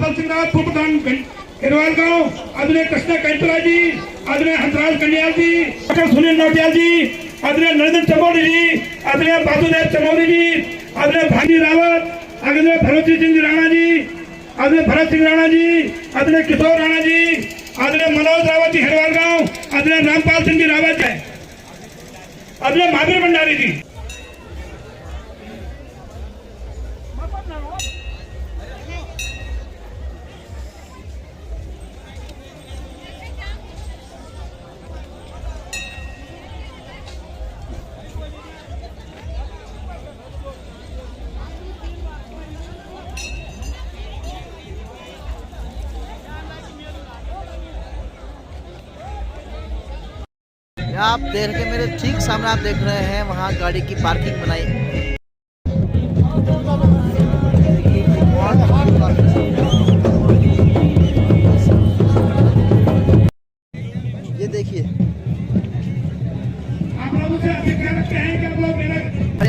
रामपाल सिंह रावत पूर्व प्रधान हिरवाल गांव, आदरणीय कृष्णा कैंतरा जी, आदरणीय हंसराज कन्याल जी, डॉक्टर सुनील नौटियाल जी, आदरणीय नरेंद्र चमोली जी, आदरणीय बासुदेव चमोली जी, आदरणीय भानी रावत, आदरणीय भरत सिंह राणा जी, आदरणीय भरत सिंह राणा जी, आदरणीय किशोर राणा जी, आदरणीय मनोज रावत जी हिरवाल गांव, आदरणीय रामपाल सिंह जी रावत है, आदरणीय महावीर भंडारी जी। आप देख रहे मेरे ठीक सामने आप देख रहे हैं वहाँ गाड़ी की पार्किंग बनाई। ये देखिए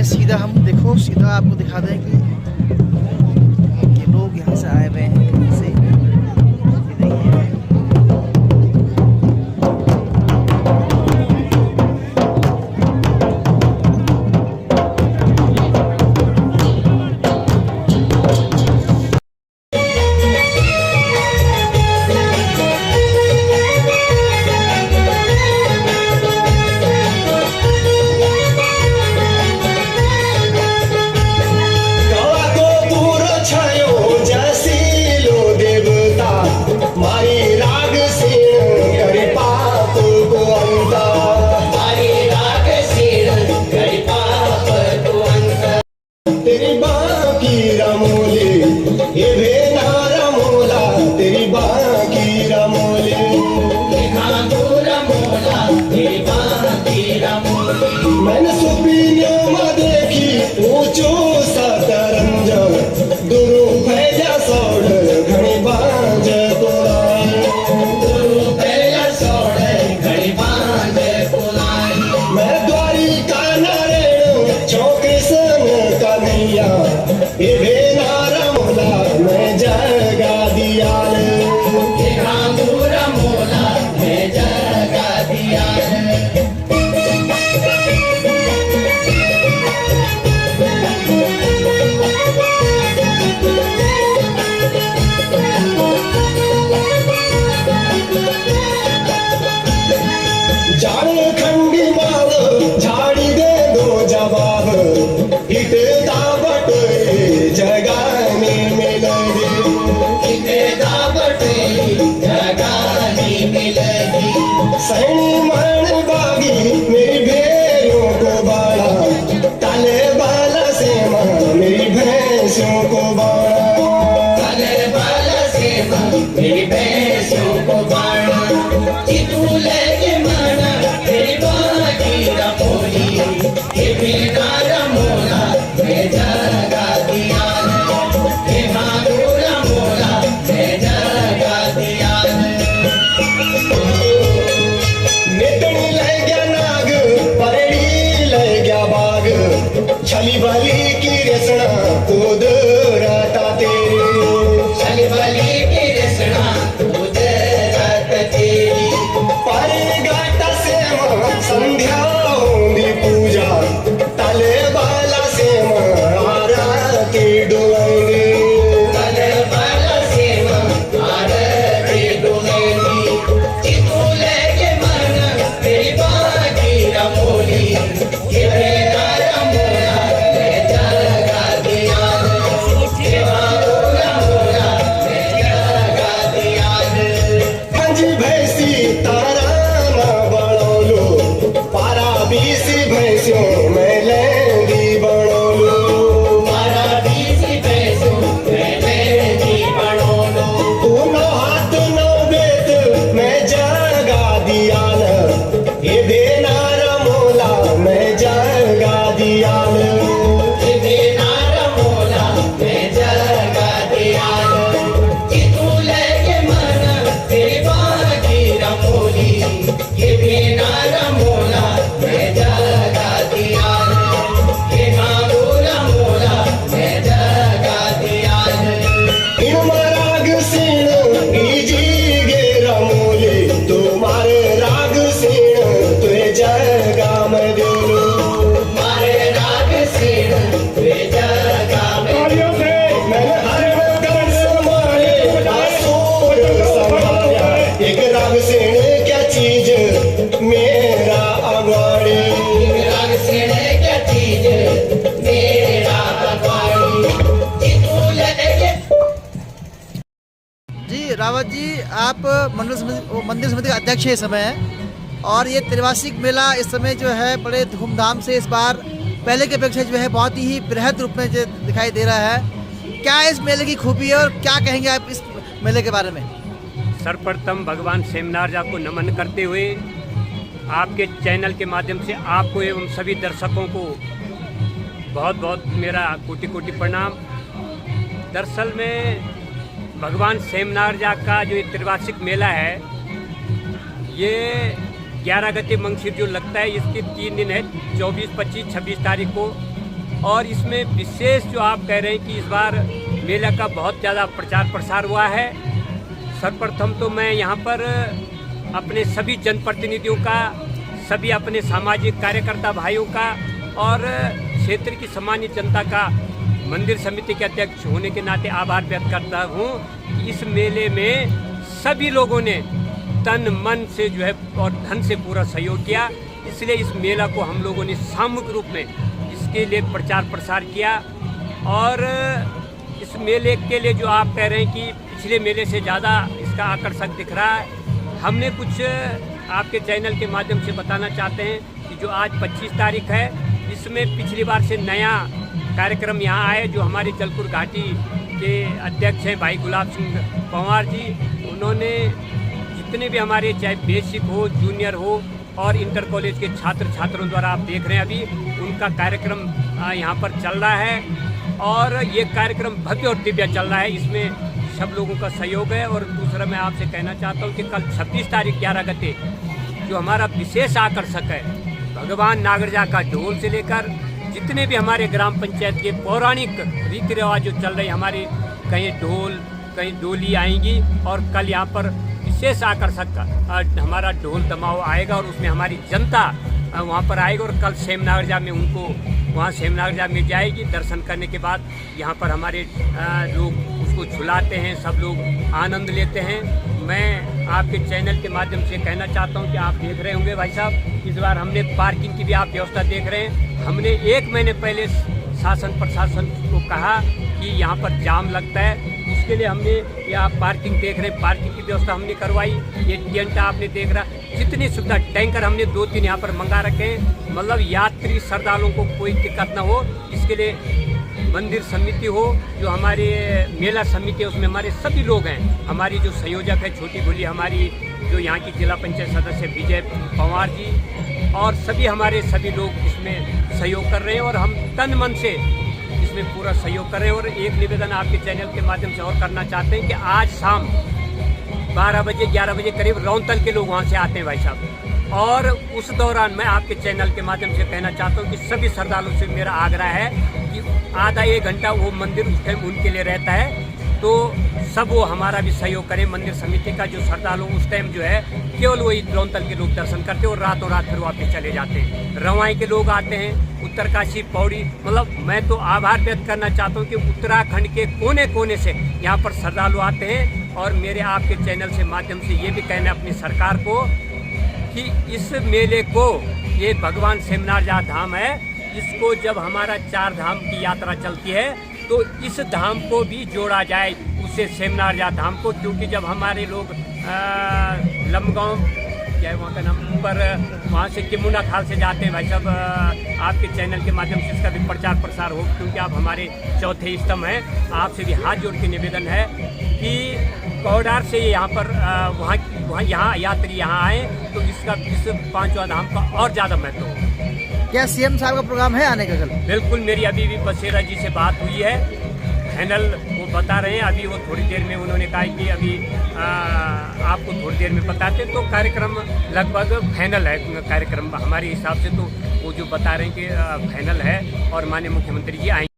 सीधा हम देखो सीधा आपको दिखा दें कि लोग यहाँ से आए हुए हैं से। मैंने सुपीनियों में देखी ऊंचो सतरंज दुरु भैया सोड़ घणी बांझ पुराई, दुरु भैया सोड़ घणी बांझ पुराई। मैं द्वारिका नारायण चौके संग कन्हैया ये भेनारा मोला मैं जगा दियाल, ये घाघूरा मोला मैं जगा दियाल। जाने खंडी माल झाड़ी दे दो जवाब, इत दावट जगाने मिलेगी, इत दावट जगाने मिलेगी। सैनी मन बागी मेरी भेड़ों को बाड़ा, ताले बाला से मां मेरी भैंसों को बाड़ा, ताले बाला से मां मेरी भैंसों को बाड़ा। चितू लेके माना तेरी बाकी रमोली, ये बेगारा मोला मैं जगा दिया, ये भागोरा मोला मैं जगा दिया। नेतनी ले गया नाग परेड़ी ले गया बाग, छली वाली की रेसना कूद राता तेरी, छली वाली की रेसना कूद राता तेरी। पारे गाटा से मां संध्या होंगी पूजा, तले बाला से मां आरती डुलाएंगे, तले बाला से मां आरती डुलाएंगे। चितू लेके माना तेरी बाकी रमोली, ये बेगारा मोला मैं जगा दिया, ये भागोरा मोला मैं एक राग सेण क्या चीज मेरा अगवाड़ी, राग सेण क्या चीज मेरा अगवाड़ी। जी रावत जी, आप मंदिर समिति के अध्यक्ष हैं इस समय, और ये त्रिवार्षिक मेला इस समय जो है बड़े धूमधाम से इस बार पहले के अपेक्षा जो है बहुत ही बृहद रूप में जो दिखाई दे रहा है। क्या इस मेले की खूबी है और क्या कहेंगे आप इस मेले के बारे में? सर्वप्रथम भगवान सेमनारजा को नमन करते हुए आपके चैनल के माध्यम से आपको एवं सभी दर्शकों को बहुत बहुत मेरा कोटि कोटि प्रणाम। दरअसल में भगवान सेमनारजा का जो ये त्रिवार्षिक मेला है, ये 11 गते मंगशिर जो लगता है, इसके 3 दिन है, 24, 25, 26 तारीख को। और इसमें विशेष जो आप कह रहे हैं कि इस बार मेला का बहुत ज़्यादा प्रचार प्रसार हुआ है। सर्वप्रथम तो मैं यहाँ पर अपने सभी जनप्रतिनिधियों का, सभी अपने सामाजिक कार्यकर्ता भाइयों का और क्षेत्र की सामान्य जनता का मंदिर समिति के अध्यक्ष होने के नाते आभार व्यक्त करता हूँ कि इस मेले में सभी लोगों ने तन मन से जो है और धन से पूरा सहयोग किया। इसलिए इस मेला को हम लोगों ने सामूहिक रूप में इसके लिए प्रचार प्रसार किया। और इस मेले के लिए जो आप कह रहे हैं कि पिछले मेले से ज़्यादा इसका आकर्षक दिख रहा है, हमने कुछ आपके चैनल के माध्यम से बताना चाहते हैं कि जो आज 25 तारीख है, इसमें पिछली बार से नया कार्यक्रम यहाँ आए। जो हमारे जलपुर घाटी के अध्यक्ष हैं भाई गुलाब सिंह पंवार जी, उन्होंने जितने भी हमारे चाहे बेसिक हो, जूनियर हो और इंटर कॉलेज के छात्रों द्वारा आप देख रहे हैं अभी उनका कार्यक्रम यहाँ पर चल रहा है। और ये कार्यक्रम भव्य और दिव्य चल रहा है, इसमें सब लोगों का सहयोग है। और दूसरा मैं आपसे कहना चाहता हूँ कि कल 26 तारीख 11 गते जो हमारा विशेष आकर्षक है, भगवान नागरजा का ढोल से लेकर जितने भी हमारे ग्राम पंचायत के पौराणिक रीति रिवाज जो चल रहे, हमारी कहीं ढोल कहीं डोली आएंगी। और कल यहाँ पर विशेष आकर्षक हमारा ढोल दमाव आएगा और उसमें हमारी जनता वहाँ पर आएगी। और कल सेमनारजा में उनको वहाँ सेमनारजा में जाएगी। दर्शन करने के बाद यहाँ पर हमारे लोग उसको झुलाते हैं, सब लोग आनंद लेते हैं। मैं आपके चैनल के माध्यम से कहना चाहता हूँ कि आप देख रहे होंगे भाई साहब, इस बार हमने पार्किंग की भी आप व्यवस्था देख रहे हैं। हमने 1 महीने पहले शासन प्रशासन को कहा कि यहाँ पर जाम लगता है, उसके लिए हमने ये आप पार्किंग देख रहे हैं, पार्किंग की व्यवस्था हमने करवाई। ये टेंट आपने देख रहा, जितनी सुविधा, टैंकर हमने 2-3 यहाँ पर मंगा रखे हैं। मतलब यात्री श्रद्धालुओं को कोई दिक्कत ना हो, इसके लिए मंदिर समिति हो, जो हमारे मेला समिति है, उसमें हमारे सभी लोग हैं। हमारी जो संयोजक है छोटी भोली, हमारी जो यहाँ की जिला पंचायत सदस्य विजय पंवार जी, और सभी लोग इसमें सहयोग कर रहे हैं। और हम तन मन से इसमें पूरा सहयोग कर रहे हैं। और एक निवेदन आपके चैनल के माध्यम से और करना चाहते हैं कि आज शाम 12 बजे 11 बजे करीब रौनतल के लोग वहाँ से आते हैं भाई साहब। और उस दौरान मैं आपके चैनल के माध्यम से कहना चाहता हूँ कि सभी श्रद्धालुओं से मेरा आग्रह है कि आधा 1 घंटा वो मंदिर उस टाइम उनके लिए रहता है, तो सब वो हमारा भी सहयोग करें। मंदिर समिति का जो श्रद्धालु उस टाइम जो है केवल वही रौनतल के लोग दर्शन करते हैं और रातों रात फिर वापस चले जाते हैं। रवाई के लोग आते हैं, उत्तरकाशी, पौड़ी, मतलब मैं तो आभार व्यक्त करना चाहता हूँ कि उत्तराखंड के कोने कोने से यहाँ पर श्रद्धालु आते हैं। और मेरे आपके चैनल से माध्यम से ये भी कहना है अपनी सरकार को कि इस मेले को, ये भगवान सेमनारजा धाम है, इसको जब हमारा 4 धाम की यात्रा चलती है तो इस धाम को भी जोड़ा जाए उससे सेमनारजा धाम को। क्योंकि जब हमारे लोग लमगांव, क्या है वहाँ का नाम, ऊपर वहाँ से किमुना खाल से जाते हैं भाई साहब, आपके चैनल के माध्यम से इसका भी प्रचार प्रसार हो, क्योंकि आप हमारे चौथे स्तंभ हैं। आपसे भी हाथ जोड़ के निवेदन है कि कौडार से यहाँ पर वहाँ यहाँ यात्री यहाँ आए तो इसका इस 5वां धाम का और ज़्यादा महत्व हो। क्या सीएम साहब का प्रोग्राम है आने का कल? बिल्कुल, मेरी अभी भी बसेरा जी से बात हुई है, फाइनल वो बता रहे हैं। अभी वो थोड़ी देर में उन्होंने कहा कि अभी आपको थोड़ी देर में बताते, तो कार्यक्रम लगभग फाइनल है। कार्यक्रम हमारे हिसाब से तो वो जो बता रहे हैं कि फाइनल है और माननीय मुख्यमंत्री जी आएंगे।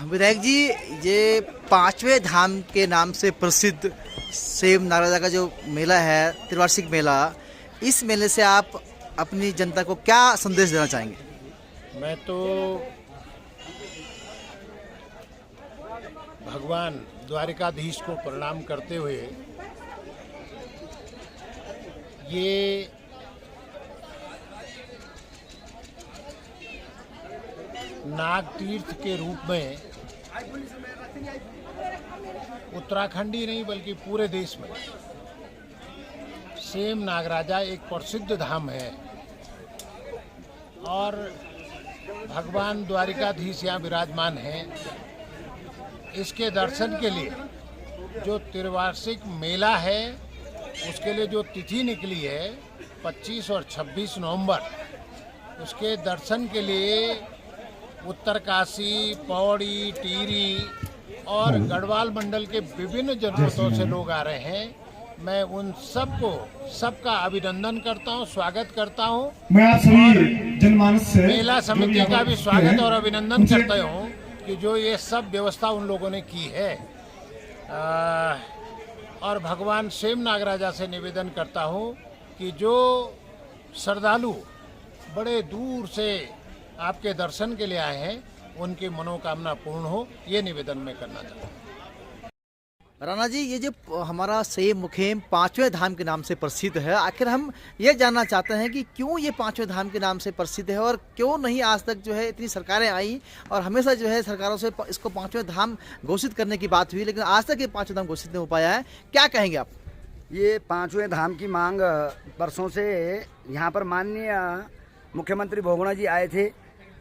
विधायक जी, ये 5वें धाम के नाम से प्रसिद्ध सेमनारजा का जो मेला है, त्रिवार्षिक मेला, इस मेले से आप अपनी जनता को क्या संदेश देना चाहेंगे? मैं तो भगवान द्वारिकाधीश को प्रणाम करते हुए ये नाग तीर्थ के रूप में उत्तराखंड ही नहीं बल्कि पूरे देश में सेम नागराजा एक प्रसिद्ध धाम है और भगवान द्वारिकाधीश यहाँ विराजमान हैं। इसके दर्शन के लिए जो त्रिवार्षिक मेला है उसके लिए जो तिथि निकली है 25 और 26 नवंबर, उसके दर्शन के लिए उत्तरकाशी, पौड़ी, टिहरी और गढ़वाल मंडल के विभिन्न जनपदों से लोग आ रहे हैं। मैं उन सबका अभिनंदन करता हूं, स्वागत करता हूं। मैं आप सभी जनमानस से मेला समिति का भी स्वागत और अभिनंदन करता हूं कि जो ये सब व्यवस्था उन लोगों ने की है। और भगवान सेम नागराजा से निवेदन करता हूं कि जो श्रद्धालु बड़े दूर से आपके दर्शन के लिए आए हैं उनकी मनोकामना पूर्ण हो, ये निवेदन मैं करना चाहता हूँ। राणा जी, ये जो हमारा सेम मुखेम 5वें धाम के नाम से प्रसिद्ध है, आखिर हम ये जानना चाहते हैं कि क्यों ये 5वें धाम के नाम से प्रसिद्ध है और क्यों नहीं आज तक जो है इतनी सरकारें आई और हमेशा जो है सरकारों से इसको 5वें धाम घोषित करने की बात हुई, लेकिन आज तक ये 5वें धाम घोषित नहीं हो पाया है। क्या कहेंगे आप? ये 5वें धाम की मांग वर्षों से यहाँ पर माननीय मुख्यमंत्री बहुगुणा जी आए थे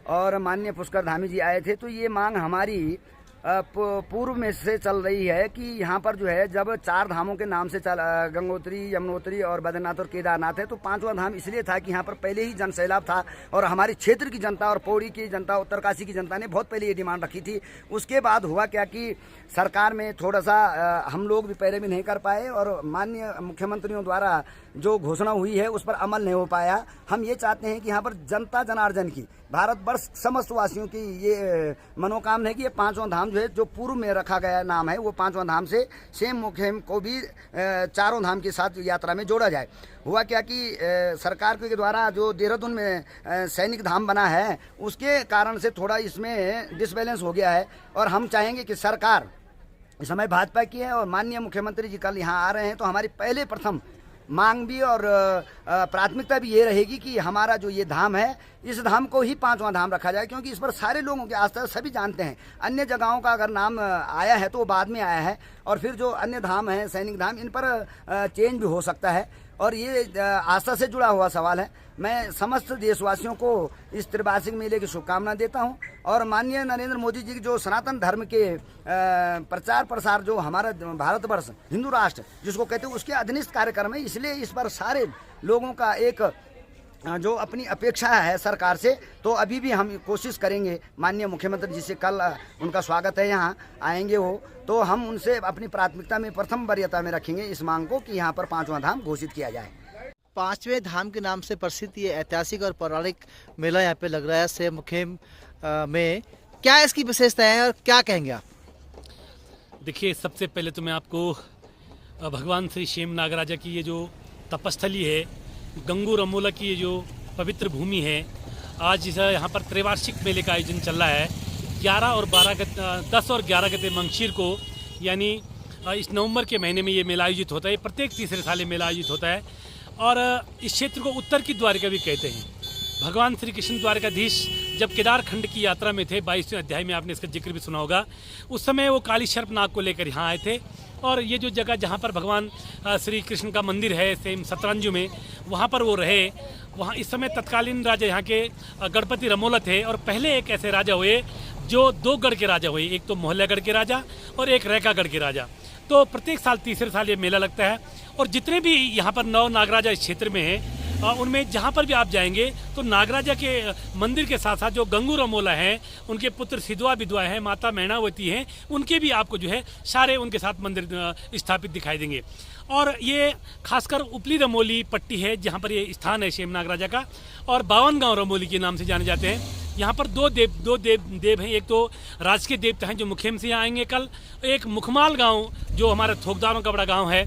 और माननीय पुष्कर धामी जी आए थे, तो ये मांग हमारी पूर्व में से चल रही है कि यहाँ पर जो है जब 4 धामों के नाम से गंगोत्री, यमुनोत्री और बद्रीनाथ और केदारनाथ है, तो 5वां धाम इसलिए था कि यहाँ पर पहले ही जनसैलाब था और हमारे क्षेत्र की जनता और पौड़ी की जनता, उत्तरकाशी की जनता ने बहुत पहले ये डिमांड रखी थी। उसके बाद हुआ क्या कि सरकार में थोड़ा सा हम लोग भी पैरवी नहीं कर पाए और माननीय मुख्यमंत्रियों द्वारा जो घोषणा हुई है उस पर अमल नहीं हो पाया। हम ये चाहते हैं कि यहाँ पर जनता जनार्दन की, भारतवर्ष समस्त वासियों की ये मनोकामना है कि ये 5वां धाम जो है, जो पूर्व में रखा गया नाम है, वो 5वां धाम से सेम मुखेम को भी 4 धाम के साथ यात्रा में जोड़ा जाए। हुआ क्या कि सरकार के द्वारा जो देहरादून में सैनिक धाम बना है उसके कारण से थोड़ा इसमें डिसबैलेंस हो गया है और हम चाहेंगे कि सरकार इस समय भाजपा की है और माननीय मुख्यमंत्री जी कल यहाँ आ रहे हैं, तो हमारी पहले प्रथम मांग भी और प्राथमिकता भी ये रहेगी कि हमारा जो ये धाम है इस धाम को ही 5वां धाम रखा जाए, क्योंकि इस पर सारे लोगों की आस्था सभी जानते हैं। अन्य जगहों का अगर नाम आया है तो वो बाद में आया है और फिर जो अन्य धाम है, सैनिक धाम, इन पर चेंज भी हो सकता है और ये आस्था से जुड़ा हुआ सवाल है। मैं समस्त देशवासियों को इस त्रिवार्षिक मेले की शुभकामना देता हूं और माननीय नरेंद्र मोदी जी की जो सनातन धर्म के प्रचार प्रसार जो हमारा भारतवर्ष हिंदू राष्ट्र जिसको कहते हैं उसके अधीनस्थ कार्यक्रम है, इसलिए इस पर सारे लोगों का एक जो अपनी अपेक्षा है सरकार से, तो अभी भी हम कोशिश करेंगे। माननीय मुख्यमंत्री जी से कल उनका स्वागत है, यहाँ आएंगे वो, तो हम उनसे अपनी प्राथमिकता में प्रथम वरीयता में रखेंगे इस मांग को कि यहाँ पर 5वां धाम घोषित किया जाए। 5वें धाम के नाम से प्रसिद्ध ये ऐतिहासिक और पौराणिक मेला यहाँ पे लग रहा है सेम मुखेम में, क्या इसकी विशेषता है और क्या कहेंगे आप? देखिए, सबसे पहले तो मैं आपको भगवान श्री सेम नागराजा की ये जो तपस्थली है, गंगू रमोला की ये जो पवित्र भूमि है, आज यहाँ पर त्रिवार्षिक मेले का आयोजन चल रहा है। 10 और 11 गते मंगशीर को, यानी इस नवंबर के महीने में ये मेला आयोजित होता है। प्रत्येक तीसरे साल ये मेला आयोजित होता है और इस क्षेत्र को उत्तर की द्वारिका भी कहते हैं। भगवान श्री कृष्ण द्वारकाधीश जब केदार खंड की यात्रा में थे, 22वें अध्याय में आपने इसका जिक्र भी सुना होगा, उस समय वो काली सर्प नाग को लेकर यहाँ आए थे और ये जो जगह जहाँ पर भगवान श्री कृष्ण का मंदिर है सेम सतरंजू में, वहाँ पर वो रहे। वहाँ इस समय तत्कालीन राजा यहाँ के गणपति रमोला थे और पहले एक ऐसे राजा हुए जो 2 गढ़ के राजा हुए, एक तो मोहल्लागढ़ के राजा और एक रैकागढ़ के राजा। तो प्रत्येक साल तीसरे साल ये मेला लगता है और जितने भी यहाँ पर 9 नागराजा इस क्षेत्र में हैं, उनमें जहाँ पर भी आप जाएंगे तो नागराजा के मंदिर के साथ साथ जो गंगू रमोला हैं, उनके पुत्र सिद्धवा विधवा हैं, माता मैणावती हैं, उनके भी आपको जो है सारे उनके साथ मंदिर स्थापित दिखाई देंगे। और ये खासकर उपली रमोली पट्टी है जहाँ पर ये स्थान है सेम नागराजा का, और 52 गाँव रमोली के नाम से जाने जाते हैं। यहाँ पर दो देव हैं, एक तो राजकीय देवता हैं जो मुखेम से यहाँ आएंगे कल, एक मुखमाल गाँव जो हमारे थोकदारों का बड़ा गाँव है,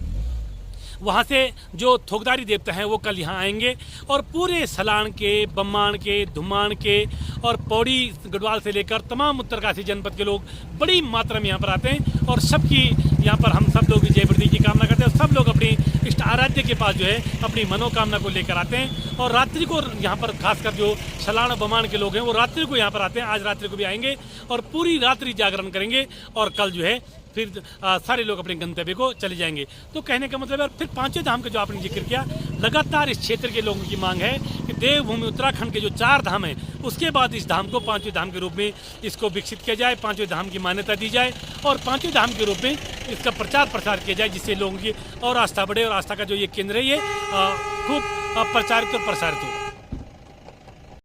वहाँ से जो थोकदारी देवता हैं वो कल यहाँ आएंगे और पूरे सलाण के, बम्मान के, धुमान के और पौड़ी गढ़वाल से लेकर तमाम उत्तरकाशी जनपद के लोग बड़ी मात्रा में यहाँ पर आते हैं और सबकी यहाँ पर हम सब लोग विजय वृद्धि की कामना करते हैं। सब लोग अपनी इष्ट आराध्य के पास जो है अपनी मनोकामना को लेकर आते हैं और रात्रि को यहाँ पर खासकर जो सलाण बमान के लोग हैं वो रात्रि को यहाँ पर आते हैं। आज रात्रि को भी आएंगे और पूरी रात्रि जागरण करेंगे और कल जो है फिर सारे लोग अपने गंतव्य को चले जाएंगे। तो कहने का मतलब है, फिर पांचवें धाम का जो आपने जिक्र किया, लगातार इस क्षेत्र के लोगों की मांग है कि देवभूमि उत्तराखंड के जो 4 धाम हैं उसके बाद इस धाम को 5वें धाम के रूप में इसको विकसित किया जाए, 5वें धाम की मान्यता दी जाए और 5वें धाम के रूप में इसका प्रचार प्रसार किया जाए, जिससे लोगों की और आस्था बढ़े और आस्था का जो ये केंद्र है ये खूब प्रचारित और प्रसारित हो।